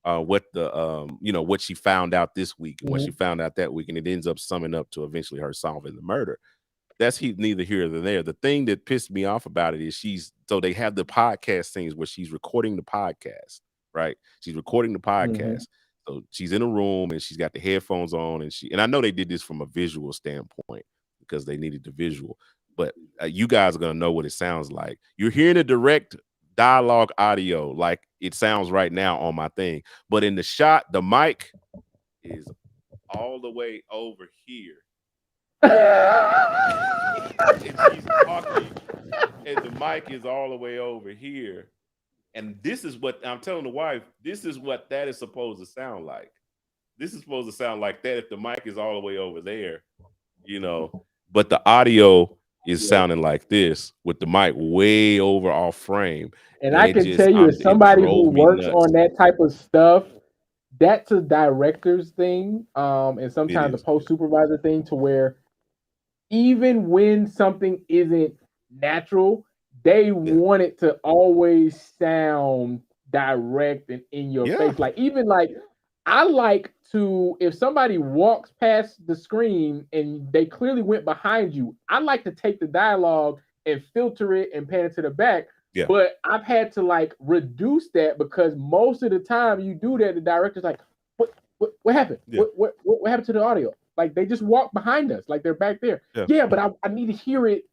what she found out this week and what she Mhm. found out that week, and it ends up summing up to eventually her solving the murder. That's neither here nor there. The thing that pissed me off about it is they have the podcast things where she's recording the podcast, right? She's recording the Mhm. podcast. So she's in a room and she's got the headphones on, and I know they did this from a visual standpoint because they needed the visual, but you guys are gonna know what it sounds like. You're hearing a direct dialogue audio like it sounds right now on my thing, but in the shot, the mic is all the way over here, and she's talking, and the mic is all the way over here. And this is what I'm telling the wife, this is what that is supposed to sound like. This is supposed to sound like that if the mic is all the way over there, you know. But the audio is Yeah. sounding like this with the mic way over off frame. And And I it can just tell you, as it somebody who drove me works nuts. on that type of stuff, that's a director's thing, and It sometimes a is. post supervisor thing, to where even when something isn't natural, they Yeah. want it to always sound direct and in your Yeah. face. Like even like I like to, if somebody walks past the screen and they clearly went behind you, I like to take the dialogue and filter it and pan it to the back. Yeah. But I've had to like reduce that because most of the time you do that, the director's like, what happened? Yeah. What happened to the audio? Like they just walk behind us, like they're back there. Yeah, but I need to hear it,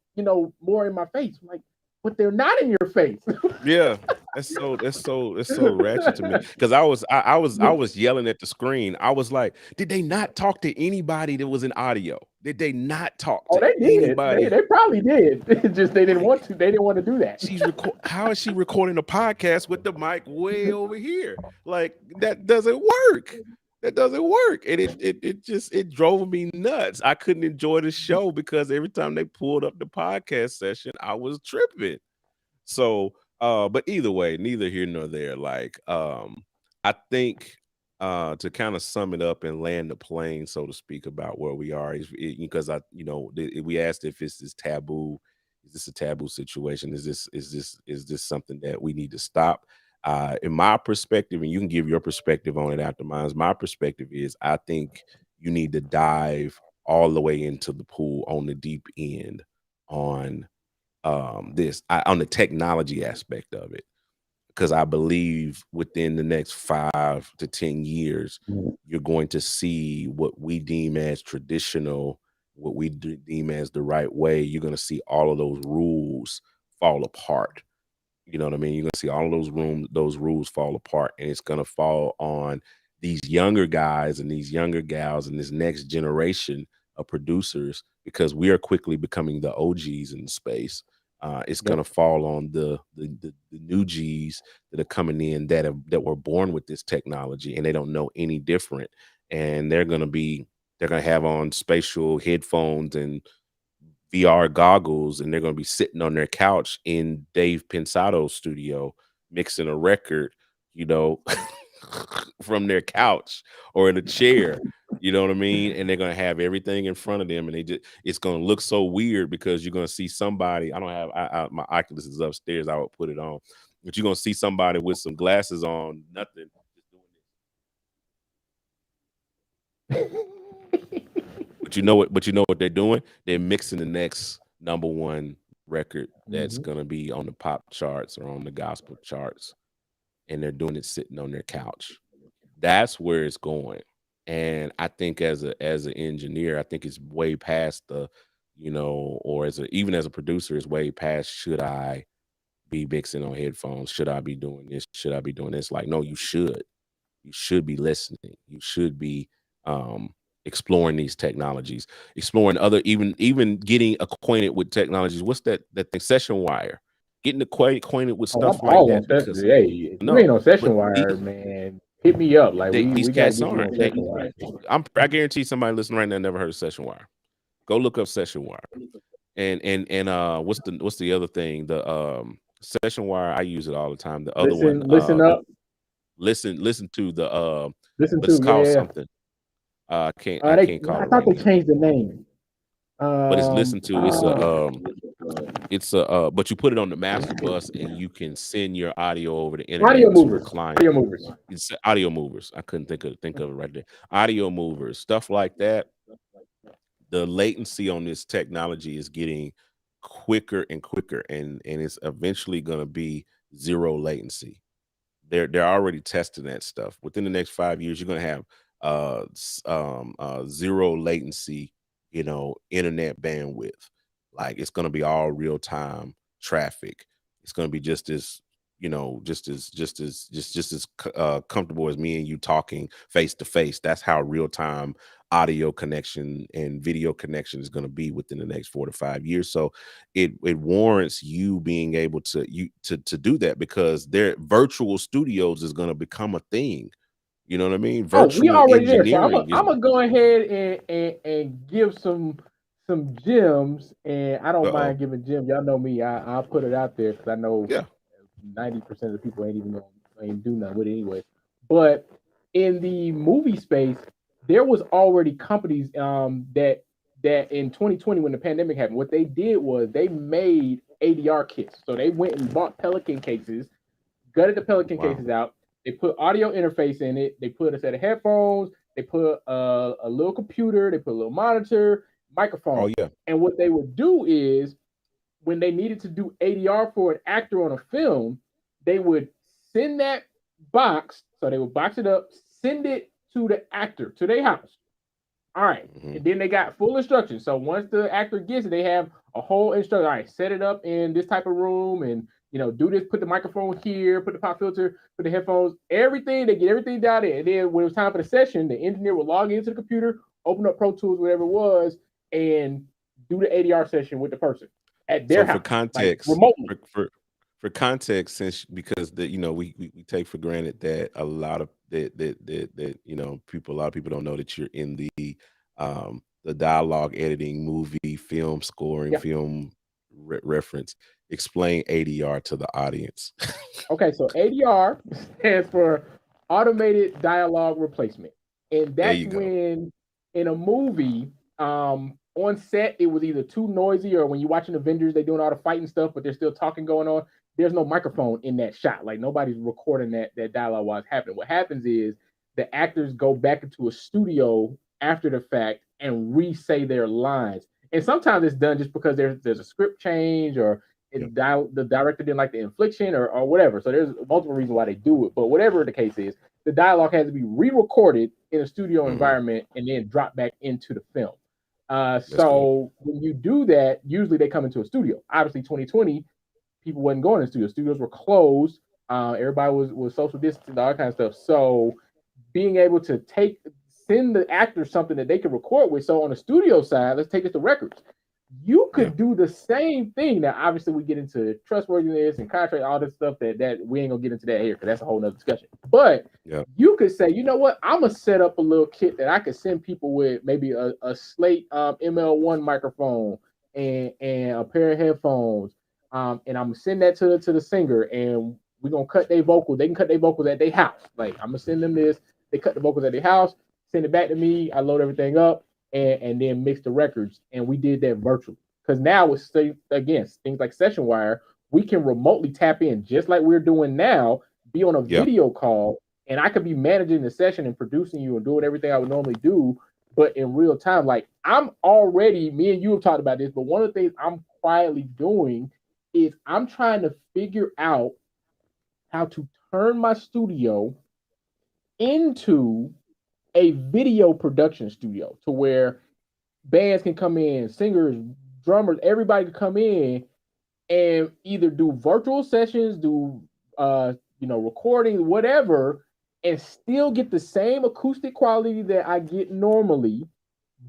more in my face. I'm like, but they're not in your face. Yeah, that's so ratchet to me. Because I was yelling at the screen. I was like, did they not talk to anybody that was in audio? Did they not talk to they did. anybody? They probably did. It's just they didn't want to. They didn't want to do that. How is she recording a podcast with the mic way over here? Like that doesn't work. That doesn't work. And it drove me nuts. I couldn't enjoy the show because every time they pulled up the podcast session, I was tripping. So but either way, neither here nor there. Like I think to kind of sum it up and land the plane, so to speak, about where we are is because we asked if it's this taboo. Is this a taboo situation? Is this something that we need to stop? In my perspective, and you can give your perspective on it after mine. My perspective is I think you need to dive all the way into the pool on the deep end on on the technology aspect of it, because I believe within the next 5 to 10 years, you're going to see what we deem as traditional, what we deem as the right way. You're going to see all of those rules fall apart. You know what I mean? You're gonna see all of those rules fall apart, and it's gonna fall on these younger guys and these younger gals and this next generation of producers, because we are quickly becoming the OGs in space. It's gonna fall on the new Gs that are coming in that were born with this technology and they don't know any different, and they're gonna have on spatial headphones and VR goggles, and they're going to be sitting on their couch in Dave Pensado's studio mixing a record, from their couch or in a chair. You know what I mean? And they're going to have everything in front of them, and it's going to look so weird because you're going to see somebody. I don't have my Oculus is upstairs. I would put it on, but you're going to see somebody with some glasses on, nothing, just doing this. But you know what they're doing? They're mixing the next number one record that's gonna be on the pop charts or on the gospel charts, and they're doing it sitting on their couch. That's where it's going. And I think as an engineer, I think it's way past or even as a producer, it's way past, should I be mixing on headphones? Should I be doing this? Should I be doing this? Like, no, you should. You should be listening. You should be exploring these technologies, exploring other, even getting acquainted with technologies. What's that thing? Session wire. Getting acquainted with stuff like that. Because if you ain't on Session Wire, man, hit me up. Like these we cats gotta get you on Session Wire. I guarantee somebody listening right now never heard of Session Wire. Go look up Session Wire. And what's the other thing? The Session Wire, I use it all the time. The other one, listen up. Listen to the listen but it's to call something. I can't call I it thought right they now. changed the name. But it's listened to. But you put it on the master bus and you can send your audio over the internet to a client. Audio movers. It's audio movers. I couldn't think of it right there. Audio movers, stuff like that. The latency on this technology is getting quicker and quicker, and it's eventually going to be zero latency. They're already testing that stuff. Within the next 5 years, you're going to have zero latency, internet bandwidth. Like, it's going to be all real time traffic. It's going to be just as comfortable as me and you talking face to face. That's how real time audio connection and video connection is going to be within the next 4 to 5 years. So it warrants you being able to do that, because their virtual studios is going to become a thing. You know what I mean? Virtual we already there. So engineering. I'm gonna go ahead and give some gems, and I don't mind giving gems. Y'all know me. I'll put it out there because I know 90% of the people ain't do nothing with it anyway. But in the movie space, there was already companies that in 2020, when the pandemic happened, what they did was they made ADR kits. So they went and bought Pelican cases, gutted the Pelican cases out, They put audio interface in it. They put a set of headphones. They put a little computer. They put a little monitor, Oh microphone. yeah. And what they would do is when they needed to do ADR for an actor on a film, they would send that box. So they would box it up, send it to the actor, to their house. All right. Mm-hmm. And then they got full instructions. So once the actor gets it, they have a whole instruction. All right, set it up in this type of room and do this, put the microphone here, put the pop filter, put the headphones, everything. They get everything down there. And then when it was time for the session, the engineer would log into the computer, open up Pro Tools, whatever it was, and do the ADR session with the person at their So house, for context, like remotely. For context, since because we take for granted that a lot of that people, a lot of people don't know that you're in the dialogue editing, movie, film scoring, Yeah. film reference. Explain ADR to the audience. Okay, so ADR stands for automated dialogue replacement. And There that's you go. when in a movie, on set, it was either too noisy, or when you're watching Avengers, they're doing all the fighting stuff, but there's still talking going on. There's no microphone in that shot. Like nobody's recording that dialogue while it's happening. What happens is the actors go back into a studio after the fact and re-say their lines. And sometimes it's done just because there's a script change, or the director didn't like the infliction, or whatever. So there's multiple reasons why they do it. But whatever the case is, the dialogue has to be re-recorded in a studio environment and then drop back into the film. So when you do that, usually they come into a studio. Obviously, 2020, people wasn't going to studios. Studios were closed. Everybody was social distancing, all that kind of stuff. So being able to send the actors something that they can record with. So on the studio side, let's take it to records. You could do the same thing. Now, obviously, we get into trustworthiness and contract, all this stuff that we ain't gonna get into that here because that's a whole nother discussion. But you could say, you know what, I'm gonna set up a little kit that I could send people with, maybe a Slate ML1 microphone and a pair of headphones, and I'm gonna send that to the singer, and we're gonna cut their vocal. They can cut their vocals at their house. Like I'm gonna send them this. They cut the vocals at their house, send it back to me. I load everything up. And then mix the records, and we did that virtually. Because now with things like Session Wire, we can remotely tap in just like we're doing now, be on a video call, and I could be managing the session and producing you and doing everything I would normally do, but in real time. Like me and you have talked about this, but one of the things I'm quietly doing is I'm trying to figure out how to turn my studio into a video production studio, to where bands can come in, singers, drummers, everybody can come in and either do virtual sessions, do recording, whatever, and still get the same acoustic quality that I get normally,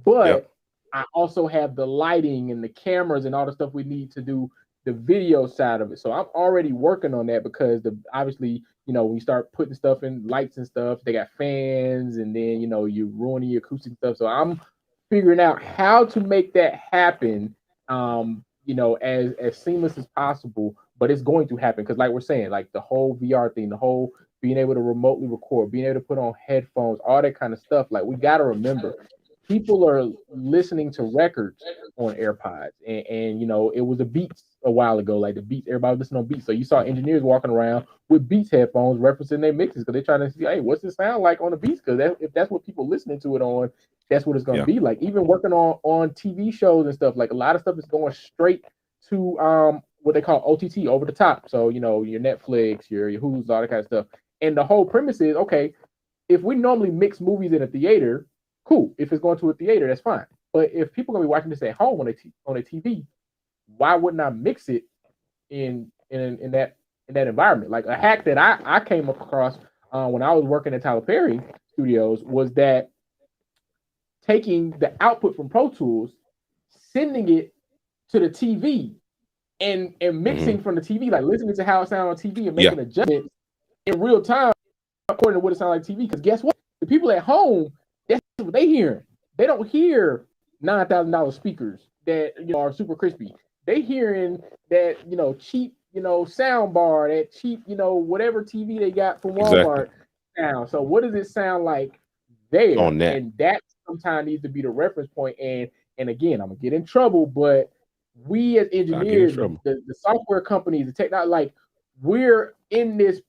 but I also have the lighting and the cameras and all the stuff we need to do the video side of it. So I'm already working on that, because obviously, when you start putting stuff in, lights and stuff, they got fans, and then, you're ruining your acoustic stuff. So I'm figuring out how to make that happen, as seamless as possible, but it's going to happen. Because like we're saying, like the whole VR thing, the whole being able to remotely record, being able to put on headphones, all that kind of stuff. Like we got to remember, people are listening to records on AirPods, and it was the Beats a while ago, like the Beats, everybody listening on Beats. So you saw engineers walking around with Beats headphones referencing their mixes, because they're trying to see, hey, what's it sound like on the Beats? Because if that's what people listening to it on, that's what it's going to be like. Even working on TV shows and stuff, like a lot of stuff is going straight to what they call OTT, over the top. So your Netflix, your Hulu's, all that kind of stuff. And the whole premise is, okay, if we normally mix movies in a theater, cool. If it's going to a theater, that's fine. But if people are gonna be watching this at home on a TV, why wouldn't I mix it in that environment? Like a hack that I came across when I was working at Tyler Perry Studios was that taking the output from Pro Tools, sending it to the TV, and mixing from the TV, like listening to how it sounds on TV and making adjustments in real time according to what it sounds like TV. Because guess what? The people at home, that's what they hearing. They don't hear $9,000 speakers that are super crispy. They hearing that cheap sound bar, that cheap whatever TV they got from Walmart sound. So what does it sound like there? On that. And that sometimes needs to be the reference point. And again, I'm gonna get in trouble, but we as engineers, the software companies, the technology, like we're in this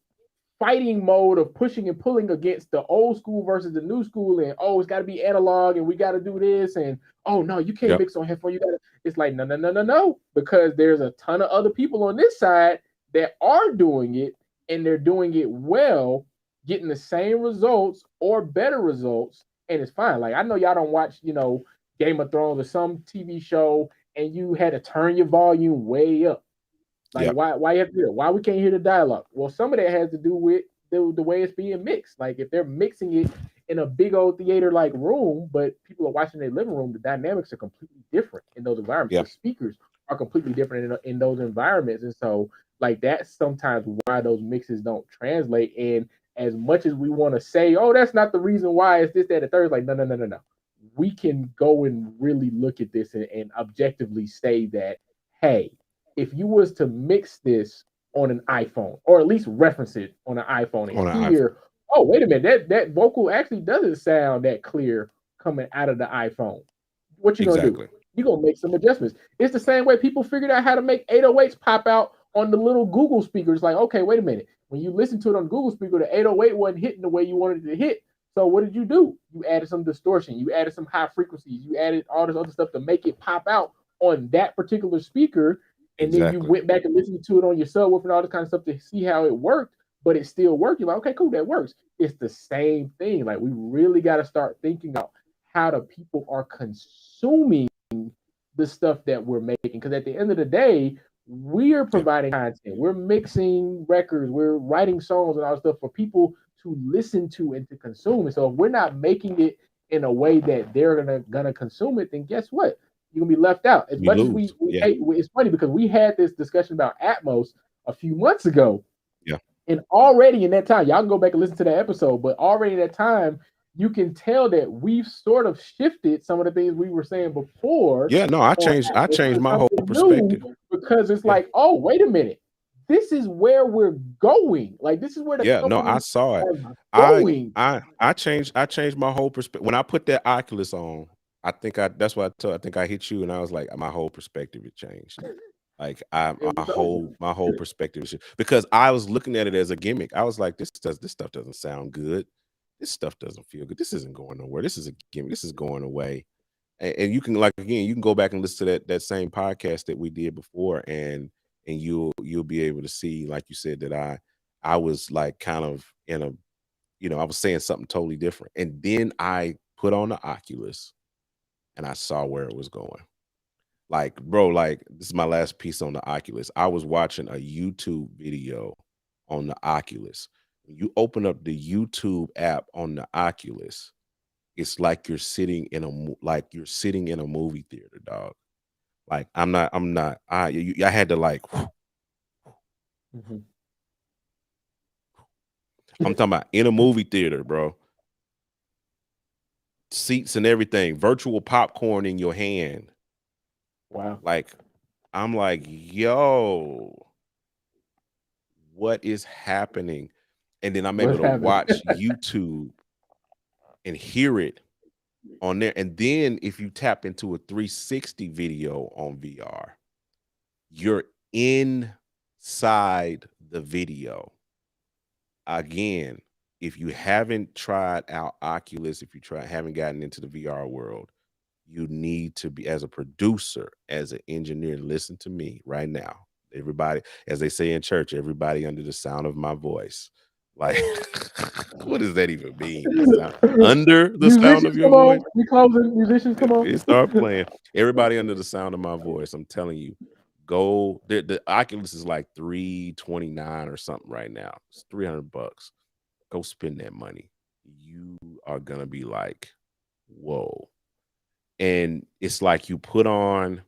fighting mode of pushing and pulling against the old school versus the new school, and oh, it's got to be analog, and we got to do this, and oh no, you can't mix on headphone. You got to. It's like no, because there's a ton of other people on this side that are doing it, and they're doing it well, getting the same results or better results, and it's fine. Like I know y'all don't watch, Game of Thrones or some TV show, and you had to turn your volume way up. Like why you have to do that? Why we can't hear the dialogue? Well, some of that has to do with the way it's being mixed. Like if they're mixing it in a big old theater like room, but people are watching their living room, the dynamics are completely different in those environments. The speakers are completely different in those environments, and so like that's sometimes why those mixes don't translate. And as much as we want to say, oh, that's not the reason why, it's this, that, and third, like no. We can go and really look at this and objectively say that, hey, if you was to mix this on an iPhone, or at least reference it on an iPhone and hear, oh, wait a minute, that vocal actually doesn't sound that clear coming out of the iPhone. What you gonna do? You're gonna make some adjustments. It's the same way people figured out how to make 808s pop out on the little Google speakers. Like, okay, wait a minute. When you listen to it on Google speaker, the 808 wasn't hitting the way you wanted it to hit. So what did you do? You added some distortion. You added some high frequencies. You added all this other stuff to make it pop out on that particular speaker. And then you went back and listened to it on your subwoofer and all this kind of stuff to see how it worked, but it still worked. You're like, okay, cool, that works. It's the same thing. Like we really got to start thinking about how the people are consuming the stuff that we're making. Because at the end of the day, we're providing content. We're mixing records. We're writing songs and all this stuff for people to listen to and to consume. And so if we're not making it in a way that they're gonna consume it, then guess what? You're gonna be left out. As much as we hate, it's funny because we had this discussion about Atmos a few months ago. Yeah. And already in that time, y'all can go back and listen to that episode, but already in that time, you can tell that we've sort of shifted some of the things we were saying before. Yeah, no, I changed my whole perspective. Because it's like, oh, wait a minute. This is where we're going. Like this is where the I saw it. I changed my whole perspective. When I put that Oculus on, I think that's what I think I hit you, and I was like, my whole perspective had changed. Like my whole perspective, because I was looking at it as a gimmick. I was like, this stuff doesn't sound good. This stuff doesn't feel good. This isn't going nowhere. This is a gimmick. This is going away. And you can you can go back and listen to that same podcast that we did before, and you'll be able to see, like you said, that I was like kind of in a, I was saying something totally different, and then I put on the Oculus. And I saw where it was going. Like, bro, like this is my last piece on the Oculus. I was watching a YouTube video on the Oculus. When you open up the YouTube app on the Oculus, it's like you're sitting in a movie theater, dog. Like I had to like. Mm-hmm. I'm talking about in a movie theater, bro. Seats and everything, virtual popcorn in your hand. Wow. Like, I'm like, yo, what is happening? And then I'm able to watch YouTube and hear it on there. And then if you tap into a 360 video on VR, you're inside the video. Again, if you haven't tried out Oculus, if you haven't gotten into the VR world, you need to be, as a producer, as an engineer, listen to me right now. Everybody, as they say in church, everybody under the sound of my voice. Like, what does that even mean? Under the sound of your voice? We closing, musicians, come on. Start playing. Everybody under the sound of my voice. I'm telling you, go. The Oculus is like $329 or something right now. It's $300. Go spend that money. You are gonna be like, whoa. And it's like you put on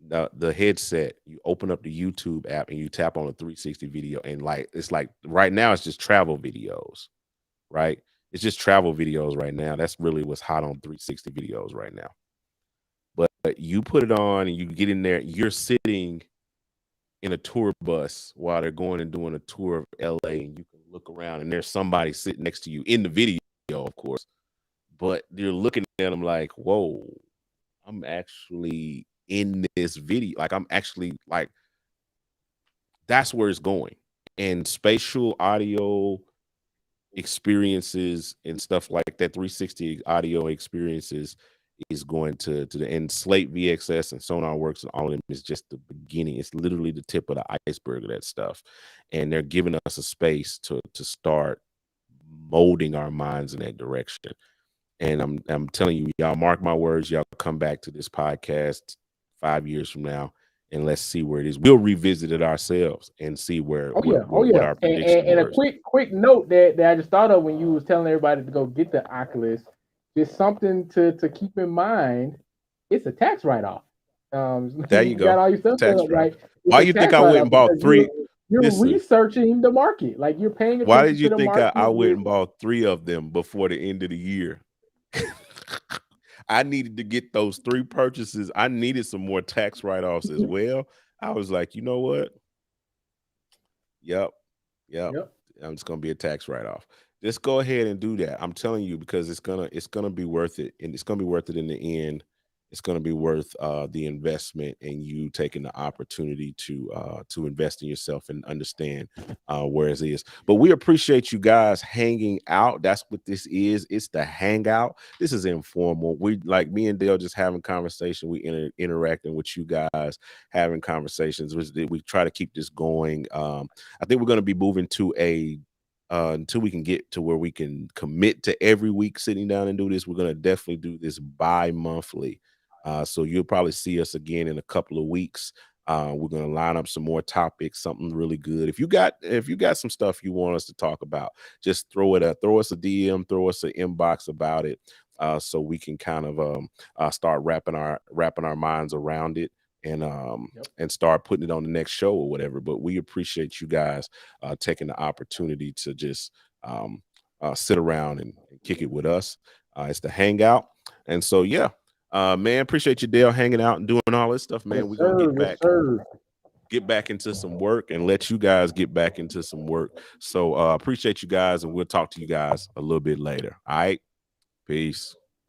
the headset, you open up the YouTube app, and you tap on a 360 video, and like it's like right now it's just travel videos, right? It's just travel videos right now. That's really what's hot on 360 videos right now. But you put it on and you get in there, you're sitting in a tour bus while they're going and doing a tour of LA, and you can look around and there's somebody sitting next to you in the video, of course, but you're looking at them like, whoa, I'm actually in this video. Like I'm actually like, that's where it's going. and spatial audio experiences and stuff like that, 360 audio experiences is going to the end. Slate VXS and SonarWorks and all of them is just the beginning. It's literally the tip of the iceberg of that stuff. And they're giving us a space to start molding our minds in that direction. And I'm telling you, y'all mark my words, y'all come back to this podcast 5 years from now and let's see where it is. We'll revisit it ourselves and see where what our prediction and a was. quick note that I just thought of when you was telling everybody to go get the Oculus, just something to keep in mind. It's a tax write-off. There you go. Got all your stuff tax right. Why you think I went and bought 3? You're researching the market, like you're paying attention. Why did you to the think market I went and bought 3 of them before the end of the year? I needed to get those 3 purchases. I needed some more tax write-offs as well. I was like, you know what? Yep. It's gonna be a tax write-off. Just go ahead and do that. I'm telling you, because it's gonna be worth it, and it's gonna be worth it in the end. It's going to be worth the investment and you taking the opportunity to invest in yourself and understand where it is. But we appreciate you guys hanging out. That's what this is. It's the Hangout. This is informal. We, like me and Dale, just having conversation. We interacting with you guys, having conversations. We try to keep this going. I think we're going to be moving to until we can get to where we can commit to every week sitting down and do this. We're going to definitely do this bi-monthly. So you'll probably see us again in a couple of weeks. We're going to line up some more topics, something really good. If you got some stuff you want us to talk about, just throw us a DM, throw us an inbox about it, so we can kind of start wrapping our minds around it and start putting it on the next show or whatever. But we appreciate you guys taking the opportunity to just sit around and kick it with us. It's the Hangout, and so yeah. Man, appreciate you, Dale, hanging out and doing all this stuff, man. We're gonna get back into some work and let you guys get back into some work. So appreciate you guys, and we'll talk to you guys a little bit later. All right, peace.